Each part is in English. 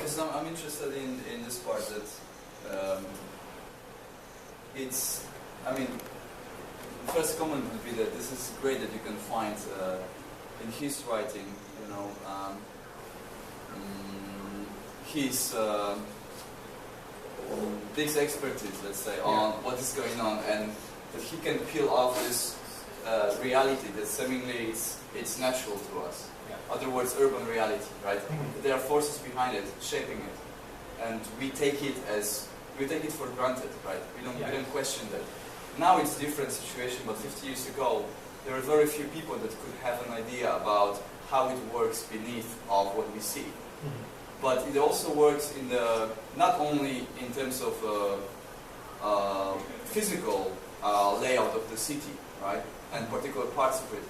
because I'm interested in this part that it's, I mean, the first comment would be that this is great that you can find in his writing, you know, his this expertise, let's say, on what is going on, and that he can peel off this reality that seemingly it's natural to us. Other words, urban reality, right? There are forces behind it, shaping it, and we take it for granted, right? We don't question that. Now it's a different situation, but 50 years ago, there were very few people that could have an idea about how it works beneath of what we see. But it also works in the, not only in terms of physical layout of the city, right, and particular parts of it,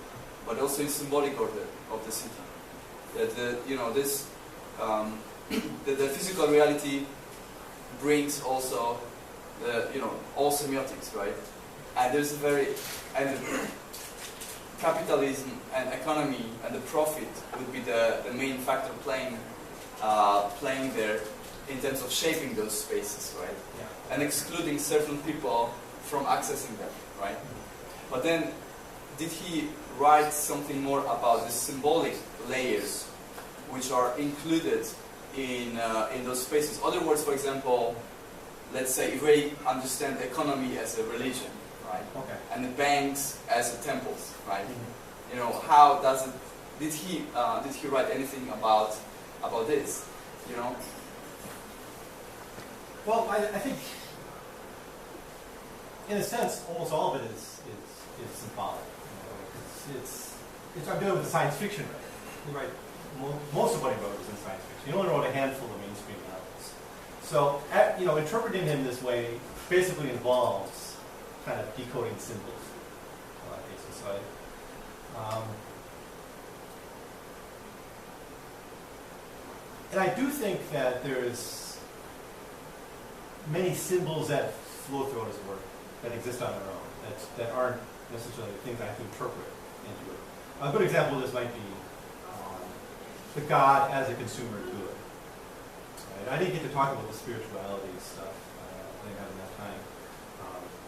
but also in symbolic order of the city. That this the physical reality brings also all semiotics, right? And there's capitalism and economy and the profit would be the main factor playing there in terms of shaping those spaces, right? And excluding certain people from accessing them, right? But then, did he write something more about the symbolic layers which are included in those spaces? Other words, for example, let's say if we understand economy as a religion, right? Okay. And the banks as the temples, right? You know, how does it? Did he write anything about this? You know. Well, I think, in a sense, almost all of it is symbolic. You know, it's I'm dealing with science fiction, right? Most of what he wrote was in science fiction. He only wrote a handful of mainstream novels. So, interpreting him this way basically involves kind of decoding symbols. So and I do think that there's many symbols that flow throughout his work that exist on their own, that aren't necessarily things I have to interpret into it. A good example of this might be the God as a consumer good. Right? I didn't get to talk about the spirituality stuff. I didn't have enough time.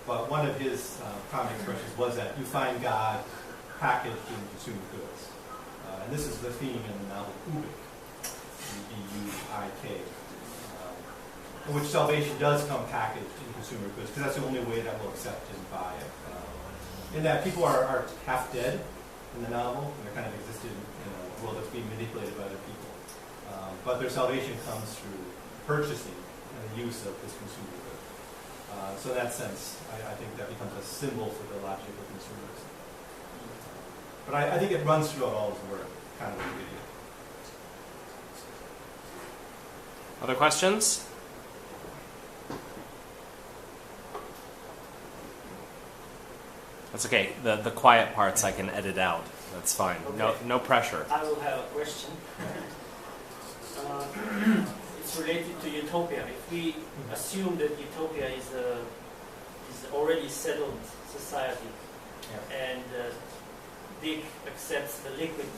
But one of his common expressions was that you find God packaged in consumer goods. And this is the theme in the novel Ubik, B-U-I-K, in which salvation does come packaged in consumer goods, because that's the only way that we'll accept and buy it. In that people are half dead in the novel, and they're kind of existed in a world that's being manipulated by other people. But their salvation comes through purchasing and the use of this consumer good. So in that sense, I think that becomes a symbol for the logic of consumerism. But I think it runs throughout all his work, kind of the video. Other questions? That's okay. The quiet parts I can edit out. That's fine. Okay. No pressure. I will have a question. It's related to utopia. If we assume that utopia is already settled society, and Dick accepts the liquid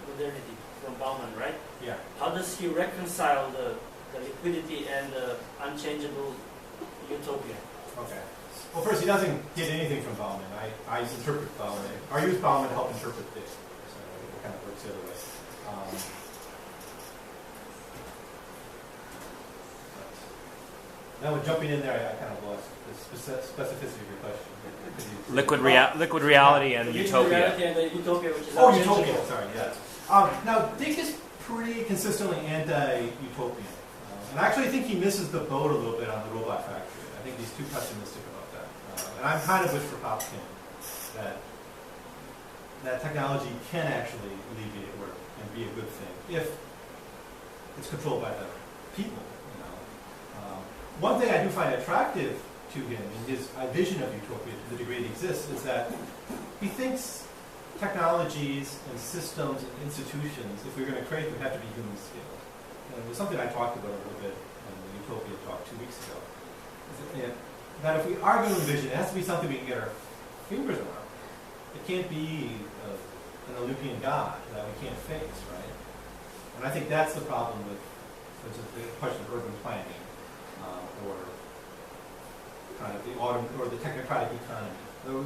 modernity from Bauman, right? Yeah. How does he reconcile the liquidity and the unchangeable utopia? Okay. Well, first, he doesn't get anything from Bauman. I interpret Bauman. I use Bauman to help interpret this. So it kind of works the other way. Now, with jumping in there, I kind of lost the specificity of your question. Liquid reality and utopia. Reality and the utopia, which is utopia. Sorry, yeah. Now, Dick is pretty consistently anti-utopian. And I actually think he misses the boat a little bit on the robot factory. I think he's too pessimistic about that. And I'm kind of with Kropotkin that technology can actually alleviate work and be a good thing if it's controlled by the people. One thing I do find attractive to him in his vision of utopia, to the degree it exists, is that he thinks technologies and systems and institutions, if we're going to create them, have to be human scale. And it was something I talked about a little bit in the Utopia talk 2 weeks ago. That if we are going to envision, it has to be something we can get our fingers around. It can't be an Olympian god that we can't face, right? And I think that's the problem with It's the question of urban planning, or kind of the technocratic economy,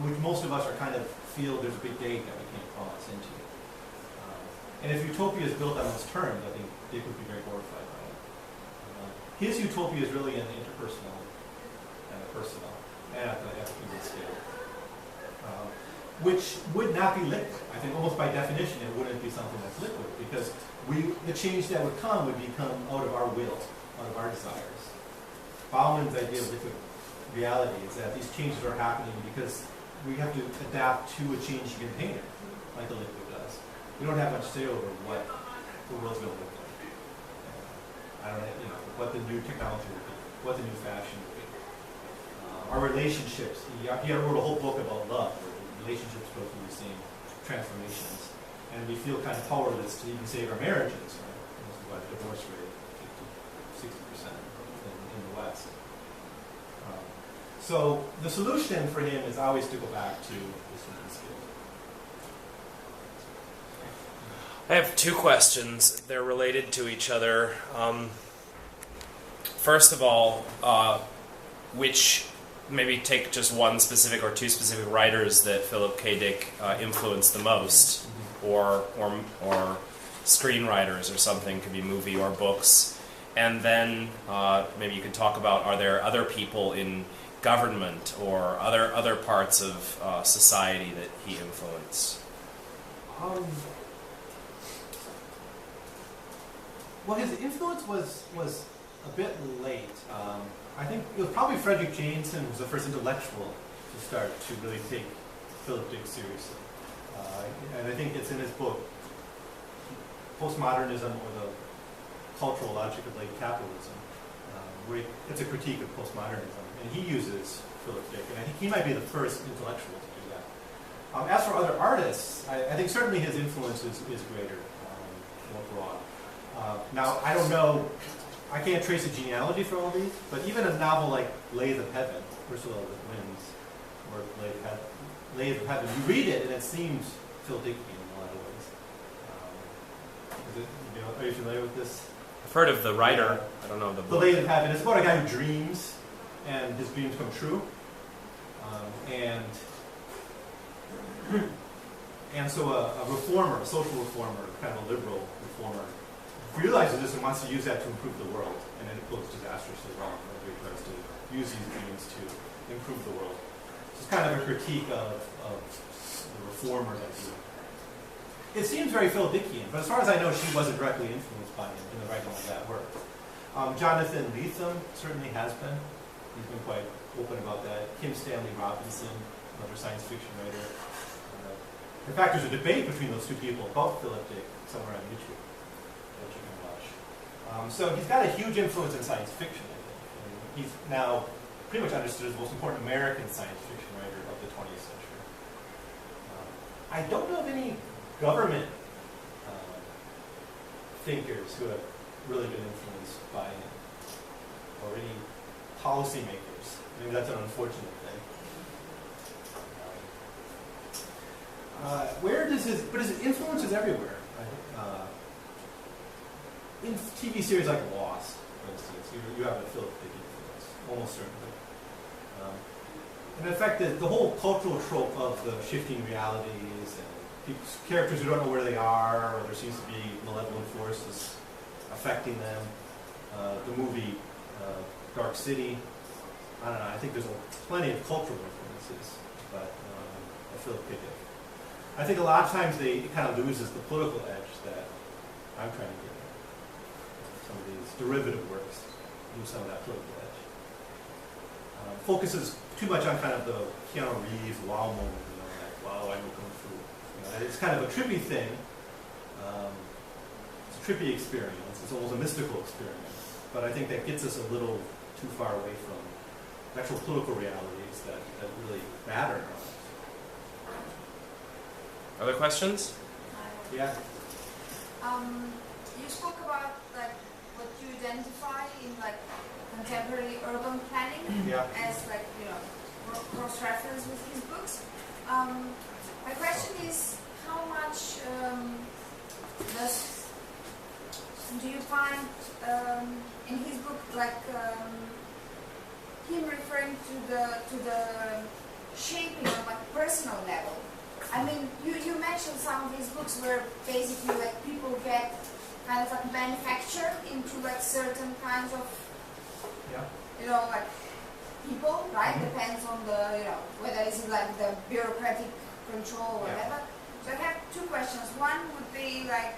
which most of us are kind of feel there's a big gate that we can't cross into. And if utopia is built on those terms, I think Dick would be very horrified by it. His utopia is really an interpersonal and a personal, and at the human scale, which would not be liquid. I think almost by definition it wouldn't be something that's liquid, because the change that would come would become out of our will, out of our desires. Bauman's idea of liquid reality is that these changes are happening because we have to adapt to a changing container, like the liquid does. We don't have much say over what the world's going to look like. I don't know, what the new technology will be, what the new fashion will be. Our relationships. He wrote a whole book about love, where relationships go through the same transformations, and we feel kind of powerless to even save our marriages. Right? This is why the divorce rate is 60% in the West. So the solution for him is always to go back to this human skill. I have two questions. They're related to each other. First of all, maybe take just one specific or two specific writers that Philip K. Dick influenced the most, or screenwriters or something, could be movie or books. And then maybe you could talk about, are there other people in government or other parts of society that he influenced? Well, his influence was a bit late. I think it was probably Frederick Jameson who was the first intellectual to start to really take Philip Dick seriously. And I think it's in his book, Postmodernism or the Cultural Logic of Late Capitalism, where it's a critique of postmodernism. And he uses Philip Dick, and I think he might be the first intellectual to do that. As for other artists, I think certainly his influence is greater, more broad. Now, I don't know, I can't trace a genealogy for all these, but even a novel like Lathe of Heaven, Ursula Le Guin's work, Lathe of Heaven, you read it and it seems Phil Dickian in a lot of ways. Are you familiar with this? I've heard of the writer. I don't know the book. The Lathe of Heaven is about a guy who dreams, and his dreams come true. And so a reformer, a social reformer, kind of a liberal reformer, realizes this and wants to use that to improve the world, and then it goes disastrously wrong. He tries to use these dreams to improve the world. So it's kind of a critique of the reformer's idea. It seems very Phil Dickian, but as far as I know, she wasn't directly influenced by him in the writing of that work. Jonathan Lethem certainly has been. He's been quite open about that. Kim Stanley Robinson, another science fiction writer. In fact, there's a debate between those two people about Philip Dick somewhere on YouTube that you can watch. So he's got a huge influence in science fiction, I think. And he's now pretty much understood as the most important American science fiction writer of the 20th century. I don't know of any government thinkers who have really been influenced by him, or any policymakers. Maybe that's an unfortunate thing. But his influence is everywhere. Right? In TV series like Lost, for instance, you have a Philip Dick influence, almost certainly. And in fact, the whole cultural trope of the shifting realities and characters who don't know where they are, or there seems to be malevolent forces affecting them. The movie Dark City. I don't know. I think there's plenty of cultural influences, but Philip Dick. I think a lot of times it kind of loses the political edge that I'm trying to get at. Some of these derivative works lose some of that political edge. Focuses too much on kind of the Keanu Reeves wow moment, like, wow, I know Kung Fu. It's kind of a trippy thing. It's a trippy experience. It's almost a mystical experience. But I think that gets us a little too far away from actual political realities that really matter in our lives. Other questions? Yeah. You spoke about like what you identify in like contemporary urban planning as like cross-reference with his books. My question is, how much does do you find in his book like him referring to the shaping on like personal level? I mean, you mentioned some of his books where basically like people get kind of like manufactured into like certain kinds of, you know, like people, right? Depends on the, you know, whether it's like the bureaucratic control or whatever. So I have two questions. One would be like,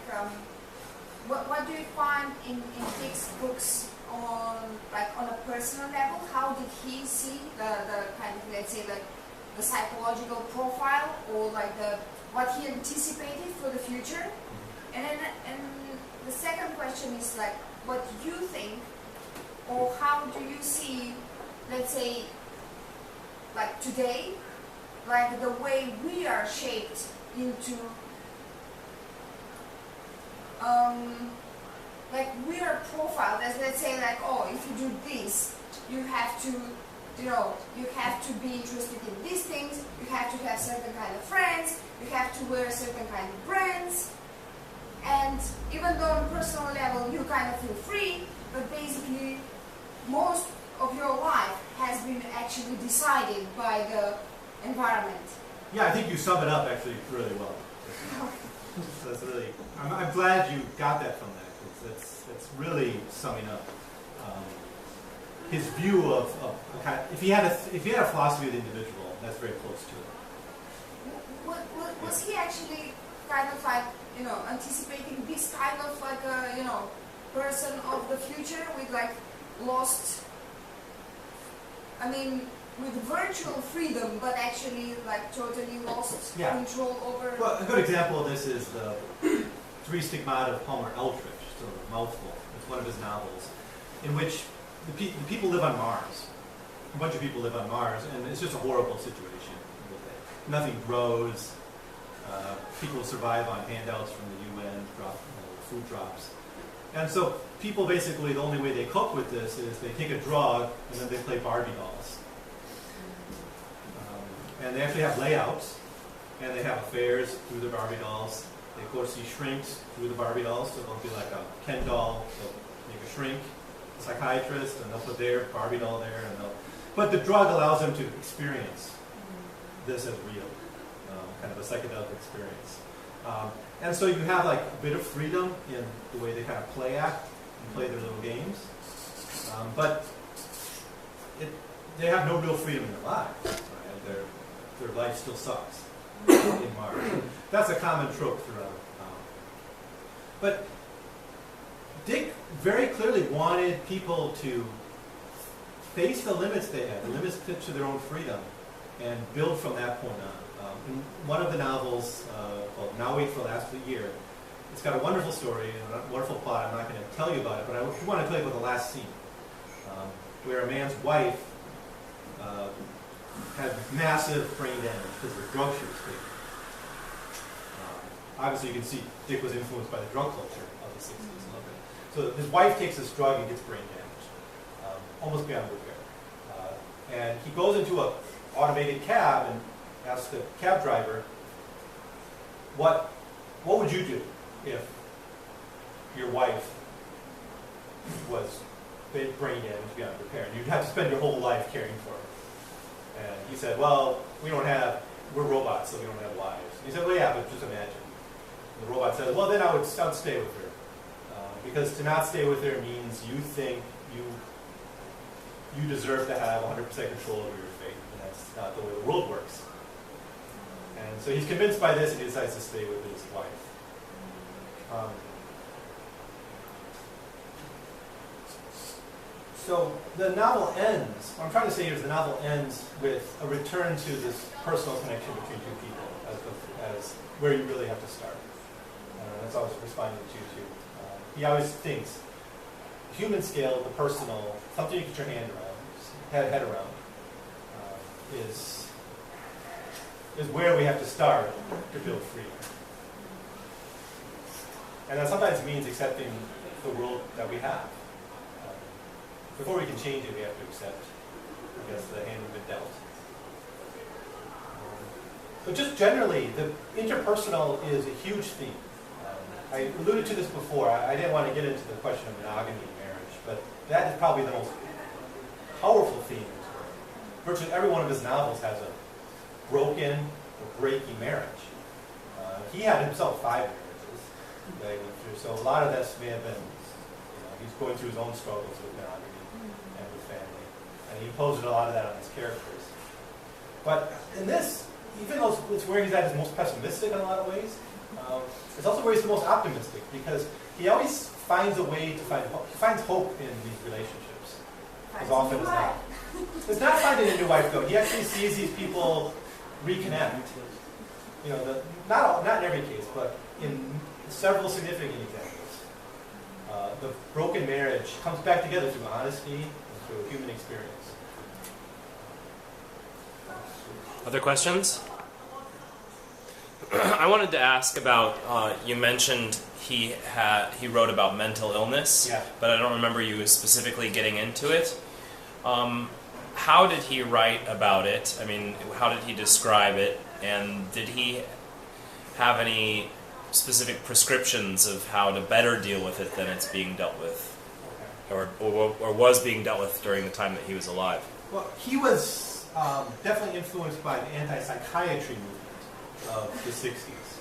what do you find in Dick's books on a personal level? How did he see the kind of, let's say, like the psychological profile, or like what he anticipated for the future? And the second question is like, what do you think, or how do you see, let's say, like today, like the way we are shaped into, like we are profiled as, let's say, like, oh, if you do this, you have to, you know, you have to be interested in these things, you have to have certain kind of friends, you have to wear certain kind of brands, and even though on a personal level you kind of feel free, but basically most of your life has been actually decided by the environment. Yeah, I think you sum it up actually really well. So that's really, I'm glad you got that from that. That's really summing up his view of kind of, if he had a philosophy of the individual, that's very close to it. Was he actually kind of like, you know, anticipating this kind of like a, you know, person of the future with like lost, I mean, with virtual freedom, but actually like totally lost control over... Well, a good example of this is the Three Stigmata of Palmer Eldritch, sort of a mouthful. It's one of his novels, in which the people live on Mars. A bunch of people live on Mars, and it's just a horrible situation. Nothing grows. People survive on handouts from the UN, food drops. And so people basically, the only way they cope with this is they take a drug and then they play Barbie dolls. And they actually have layouts, and they have affairs through the Barbie dolls. They go see shrinks through the Barbie dolls, so they'll be like a Ken doll, they'll make a shrink, a psychiatrist, and they'll put their Barbie doll there, and but the drug allows them to experience this as real, kind of a psychedelic experience. And so you have like a bit of freedom in the way they kind of play act and play their little games, but they have no real freedom in their lives. Right? Their life still sucks in Mars. That's a common trope throughout. But Dick very clearly wanted people to face the limits they had, the limits to their own freedom, and build from that point on. In one of the novels, called Now Wait for Last Year, it's got a wonderful story and a wonderful plot. I'm not going to tell you about it, but I want to tell you about the last scene, where a man's wife had massive brain damage because of the drug she was taking. Obviously, you can see Dick was influenced by the drug culture of the 60s a little bit. So his wife takes this drug and gets brain damage, almost beyond repair. And he goes into an automated cab and asks the cab driver, what would you do if your wife was brain damaged beyond repair, and you'd have to spend your whole life caring for her? And he said, well, we're robots, so we don't have wives. And he said, well, yeah, but just imagine. And the robot said, well, then I would stay with her. Because to not stay with her means you think you deserve to have 100% control over your fate, and that's not the way the world works. And so he's convinced by this, and he decides to stay with his wife. So the novel ends, what I'm trying to say here is the novel ends with a return to this personal connection between two people as where you really have to start. That's always responding to you too. He always thinks, human scale, the personal, something you get your head around, is where we have to start to build freedom. And that sometimes means accepting the world that we have. Before we can change it, we have to accept, I guess, the hand we've been dealt. But just generally, the interpersonal is a huge theme. I alluded to this before. I didn't want to get into the question of monogamy in marriage, but that is probably the most powerful theme in his work. Virtually every one of his novels has a broken or breaking marriage. He had himself 5 marriages that he went through, so a lot of this may have been, he's going through his own struggles with monogamy and with family, and he imposed a lot of that on his characters. But in this, even though it's where he's at his most pessimistic in a lot of ways, it's also where he's the most optimistic, because he always finds a way to find hope. He finds hope in these relationships, as often as not. It's not finding a new wife, though. He actually sees these people reconnect. Not in every case, but in several significant examples. The broken marriage comes back together through honesty and through human experience. Other questions? I wanted to ask about, you mentioned he wrote about mental illness, yeah. But I don't remember you specifically getting into it. How did he write about it? I mean, how did he describe it? And did he have any specific prescriptions of how to better deal with it than it's being dealt with? Or was being dealt with during the time that he was alive? Well, he was definitely influenced by the anti-psychiatry movement of the 60s.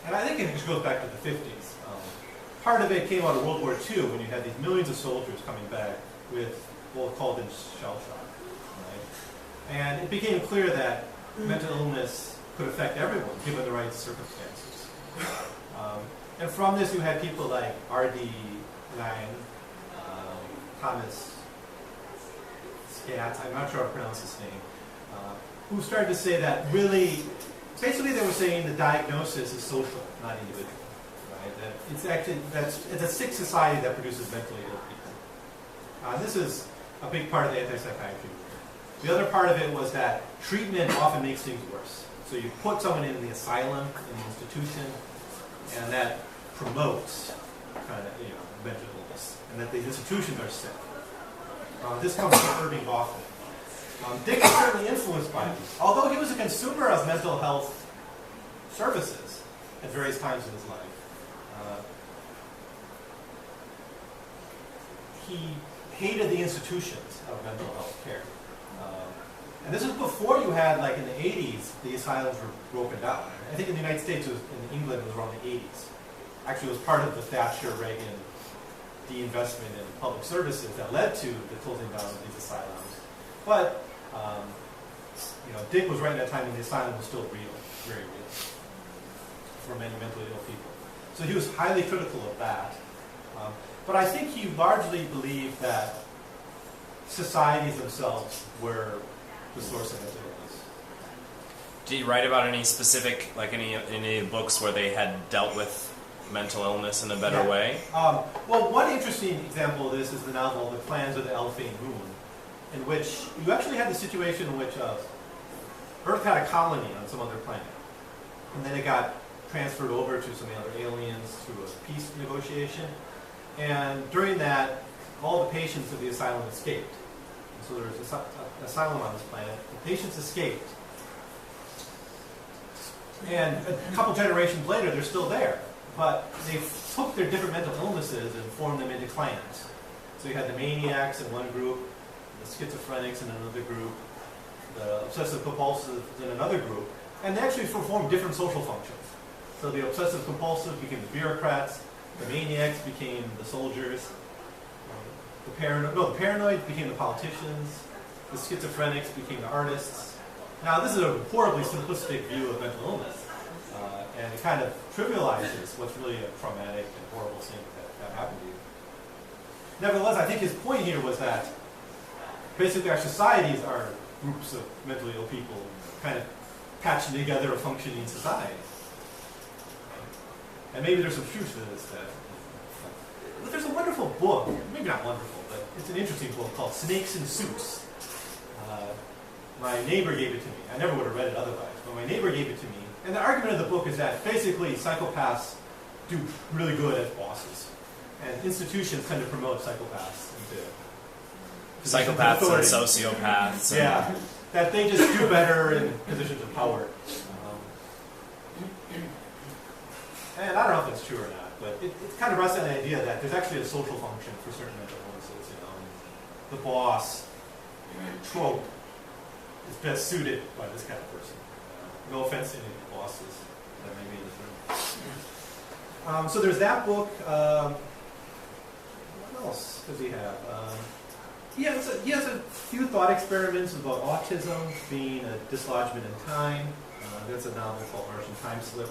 And I think it just goes back to the 50s. Part of it came out of World War II when you had these millions of soldiers coming back with what was called shell shock. Right? And it became clear that mental illness could affect everyone given the right circumstances. And from this you had people like R.D. Lang, Thomas Scott, I'm not sure how to pronounce his name, who started to say that really, basically they were saying the diagnosis is social, not individual. Right? That it's actually, it's a sick society that produces mentally ill people. This is a big part of the anti-psychiatry movement. The other part of it was that treatment often makes things worse. So you put someone in the asylum, in the institution, and that promotes kind of, mental illness, and that the institutions are sick. This comes from Irving Goffman. Dick was certainly influenced by these. Although he was a consumer of mental health services at various times in his life, he hated the institutions of mental health care. And this is before you had, like in the 80s, the asylums were broken down. I think in the United States, in England, it was around the 80s. Actually, it was part of the Thatcher-Reagan de-investment in public services that led to the closing down of these asylums. But, Dick was right in that time when the asylum was still real, very real, for many mentally ill people. So he was highly critical of that. But I think he largely believed that societies themselves were the source of mental illness. Did you write about any specific, like any books where they had dealt with mental illness in a better way? Well, one interesting example of this is the novel The Plans of the Alphane Moon, in which you actually had the situation in which Earth had a colony on some other planet, and then it got transferred over to some other aliens through a peace negotiation, and during that, all the patients of the asylum escaped. And so there was an asylum on this planet. The patients escaped, and a couple generations later, they're still there. But they took their different mental illnesses and formed them into clans. So you had the maniacs in one group, the schizophrenics in another group, the obsessive-compulsive in another group, and they actually performed different social functions. So the obsessive-compulsive became the bureaucrats, the maniacs became the soldiers, the paranoid became the politicians, the schizophrenics became the artists. Now this is a horribly simplistic view of mental illness. And it kind of trivializes what's really a traumatic and horrible thing that happened to you. Nevertheless, I think his point here was that basically our societies are groups of mentally ill people kind of patching together a functioning society. And maybe there's some truth to this. But there's a wonderful book, maybe not wonderful, but it's an interesting book called Snakes in Suits. My neighbor gave it to me. I never would have read it otherwise, but my neighbor gave it to me. And the argument of the book is that basically psychopaths do really good as bosses. And institutions tend to promote psychopaths into Psychopaths and sociopaths. Yeah, that they just do better in positions of power. And I don't know if it's true or not, but it kind of rests on the idea that there's actually a social function for certain mental illnesses. You know, the boss trope is best suited by this kind of person. No offense to any of the bosses that may be in this room. So there's that book. What else does he have? He has a few thought experiments about autism being a dislodgement in time. That's a novel called Martian Time Slip.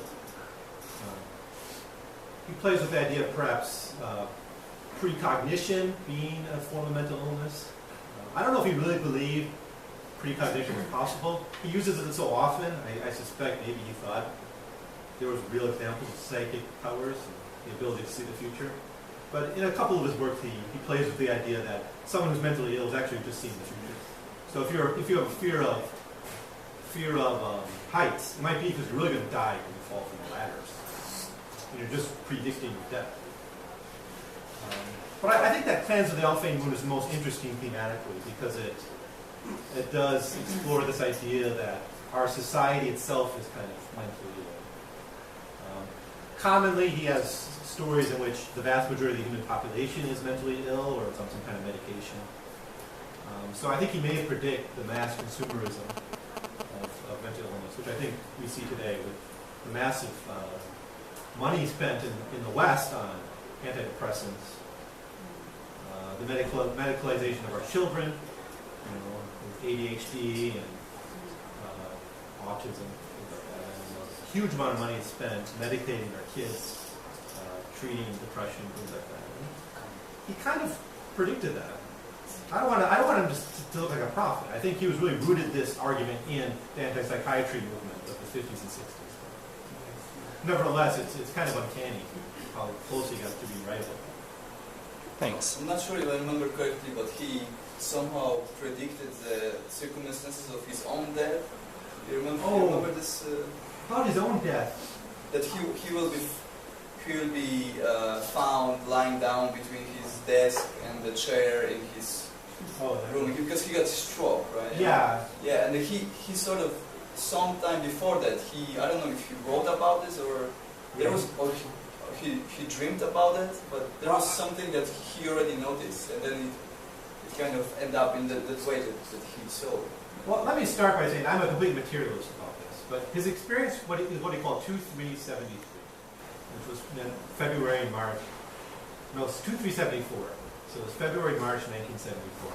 He plays with the idea of perhaps precognition being a form of mental illness. I don't know if he really believed precognition was possible. He uses it so often, I suspect maybe he thought there was real examples of psychic powers and the ability to see the future. But in a couple of his works, he plays with the idea that someone who's mentally ill is actually just seeing the future. So if you have a fear of heights, it might be because you're really going to die when you fall from the ladders. And you're just predicting your death. But I think that Plans of the Alfane Moon is the most interesting thematically because it does explore this idea that our society itself is kind of mentally ill. Commonly, he has stories in which the vast majority of the human population is mentally ill or it's on some kind of medication. So I think he may predict the mass consumerism of mental illness, which I think we see today with the massive money spent in the West on antidepressants, the medicalization of our children, with ADHD and autism, things like that. And, a huge amount of money is spent medicating our kids, treating depression, things like that. And he kind of predicted that. I don't want him to look like a prophet. I think he was really rooted this argument in the anti-psychiatry movement of the 50s and 60s. Nevertheless, it's kind of uncanny how close he got to being right about that. Thanks. I'm not sure if I remember correctly, but he somehow predicted the circumstances of his own death. You remember this? About his own death. That he will be found lying down between his desk and the chair in his room because he got stroke, right? Yeah. Yeah, and he sort of sometime before that I don't know if he wrote about this or there was he dreamed about it, but there was something that he already noticed, and then it kind of ended up in that way that he saw. Well, let me start by saying I'm a complete materialist about this, but his experience is what he called 2373, which was in February and March. No, it's 2374. So it was February, March 1974.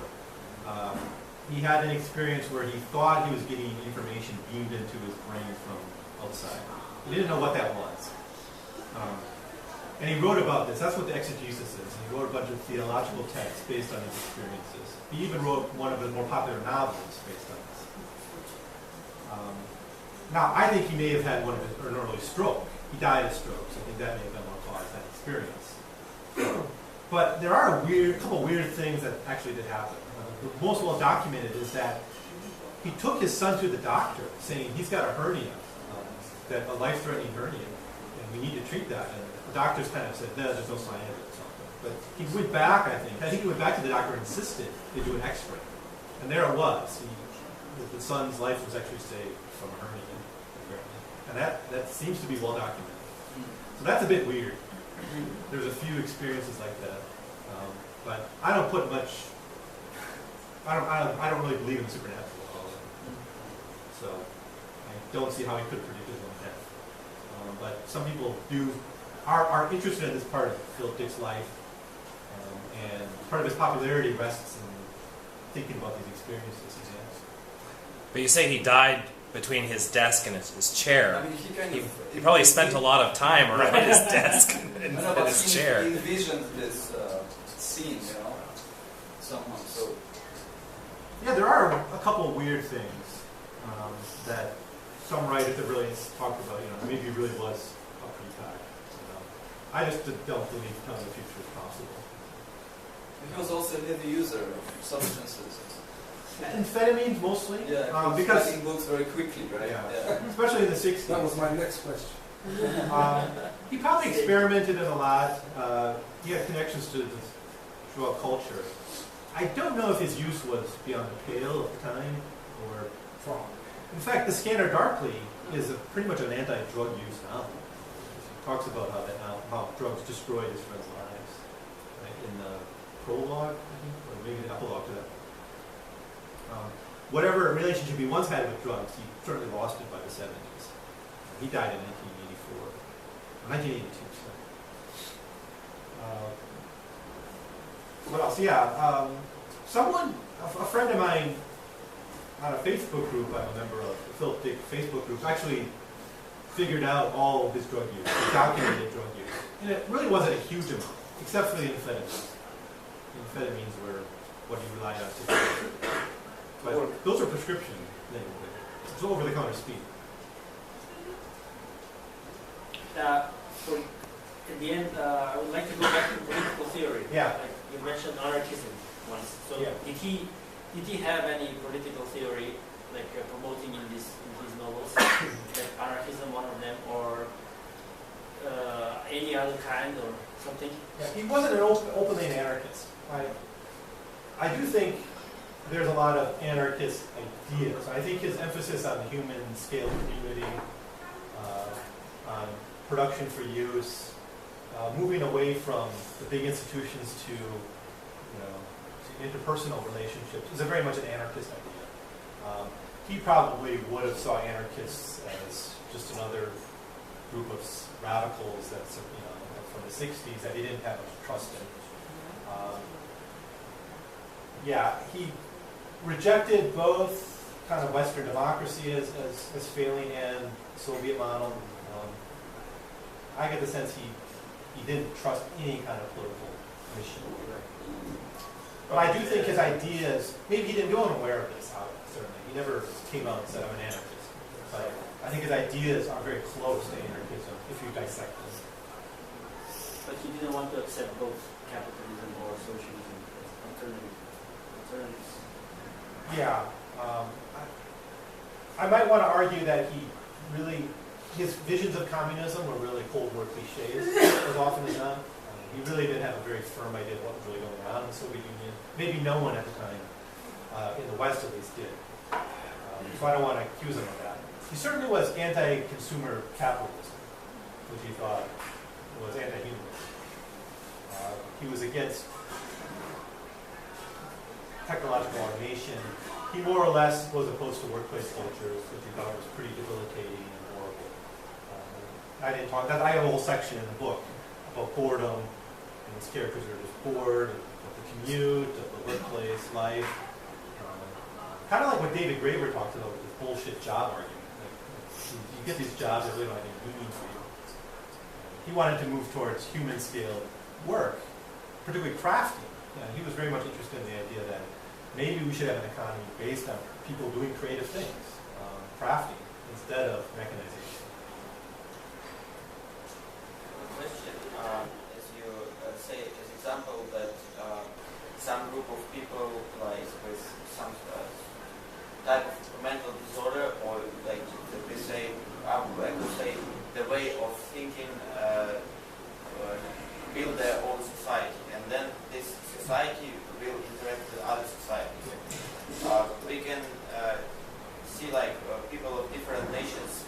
He had an experience where he thought he was getting information beamed into his brain from outside. He didn't know what that was. And he wrote about this. That's what the exegesis is. And he wrote a bunch of theological texts based on his experiences. He even wrote one of his more popular novels based on this. Now, I think he may have had an early stroke. He died of stroke, so I think that may have been what caused that experience. But there are a couple weird things that actually did happen. The most well documented is that he took his son to the doctor saying he's got a hernia, a life-threatening hernia, and we need to treat that. And the doctors kind of said, there's no sign of it or something. But he went back, I think he went back to the doctor and insisted they do an x-ray. And there it was. The son's life was actually saved from a hernia. And that seems to be well documented. So that's a bit weird. There's a few experiences like that. But I don't put much, I don't really believe in the supernatural at all. So I don't see how he could have predicted his own death. But some people are interested in this part of Philip Dick's life. And part of his popularity rests in thinking about these experiences he has. But you say he died between his desk and his chair. I mean, he probably spent a lot of time around his desk and his chair. He envisioned this scene, somehow. So yeah, there are a couple of weird things that some writers have really talked about. Maybe he really was a precog. I just don't believe telling the future is possible. He was also a heavy user of substances. Amphetamines mostly. Yeah, because writing books very quickly, right? Yeah. Especially in the 60s. That was my next question. He probably experimented in a lot. He had connections to throughout culture. I don't know if his use was beyond the pale at the time, or from. In fact, The Scanner Darkly is pretty much an anti-drug use novel. talks about how drugs destroyed his friends' lives, right, in the prologue, I think, or maybe the epilogue to that. Whatever relationship he once had with drugs, he certainly lost it by the 70s. He died in 1982. What else? Yeah, a friend of mine on a Facebook group, I'm a member of, the Philip Dick Facebook group, actually figured out all of his drug use, documented drug use. And it really wasn't a huge amount, except for the amphetamines. The amphetamines were what he relied on to. But those are prescription things. It's over-the-counter speed. So in the end, I would like to go back to political theory. Yeah. Like you mentioned anarchism once. So yeah. did he have any political theory like promoting in his novels? Like anarchism, one of them, or any other kind or something? Yeah, he wasn't an openly an anarchist. I do think there's a lot of anarchist ideas. I think his emphasis on the human scale community, on production for use, moving away from the big institutions to interpersonal relationships is very much an anarchist idea. He probably would have saw anarchists as just another group of radicals that's from the 60s that he didn't have much trust in. Yeah, he rejected both kind of Western democracy as failing and Soviet model. I get the sense he didn't trust any kind of political machine. But I do think his ideas, maybe he didn't go unaware of this, certainly. He never came out and said, I'm an anarchist. But I think his ideas are very close to anarchism if you dissect them. But he didn't want to accept both capitalism or socialism as alternatives. Yeah. I might want to argue that his visions of communism were really Cold War cliches as often as not. He really didn't have a very firm idea of what was really going on in the Soviet Union. Maybe no one at the time, in the West at least, did. So I don't want to accuse him of that. He certainly was anti-consumer capitalism, which he thought was anti-humanist. He was against technological automation. He more or less was opposed to workplace cultures, which he thought was pretty debilitating and horrible. I didn't talk that. I have a whole section in the book about boredom, and his characters are just bored of the commute, of the workplace life. Kind of like what David Graeber talked about with this bullshit job argument. You get these jobs that really don't have any meaning for you. He wanted to move towards human scale work, particularly crafting. He was very much interested in the idea that maybe we should have an economy based on people doing creative things, crafting, instead of mechanization. Question, as you say, as example that some group of people like with some type of mental disorder, or like we say, I would say the way of thinking build their own society, and then this society will interact with other societies. We can see like people of different nations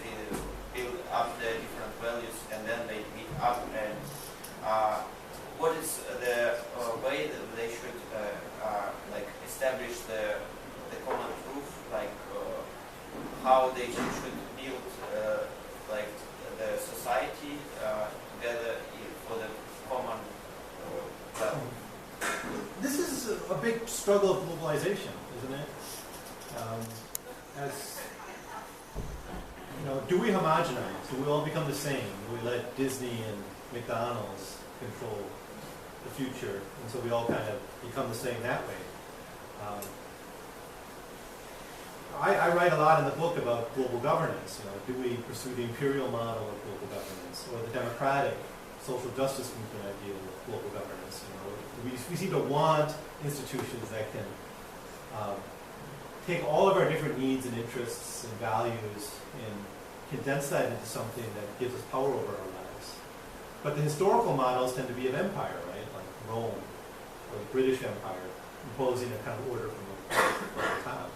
build up their different values, and then they meet up. And what is the way that they should like establish the common truth, like how they should build like the society together for the common value? This is a big struggle of globalization, isn't it? Do we homogenize? Do we all become the same? Do we let Disney and McDonald's control the future, and so we all kind of become the same that way? I write a lot in the book about global governance. Do we pursue the imperial model of global governance, or the democratic social justice movement idea of global governance? We seem to want institutions that can take all of our different needs and interests and values and condense that into something that gives us power over our lives. But the historical models tend to be of empire, right? Like Rome or the British Empire, imposing a kind of order from the top.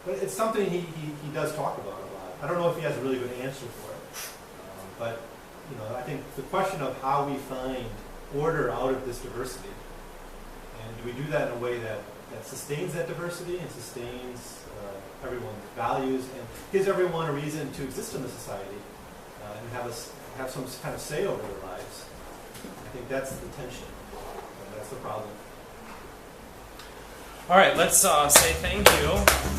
But it's something he does talk about a lot. I don't know if he has a really good answer for it. But I think the question of how we find order out of this diversity, and do we do that in a way that sustains that diversity and sustains everyone's values and gives everyone a reason to exist in the society and have some kind of say over their lives. I think that's the tension. That's the problem. All right, let's say thank you.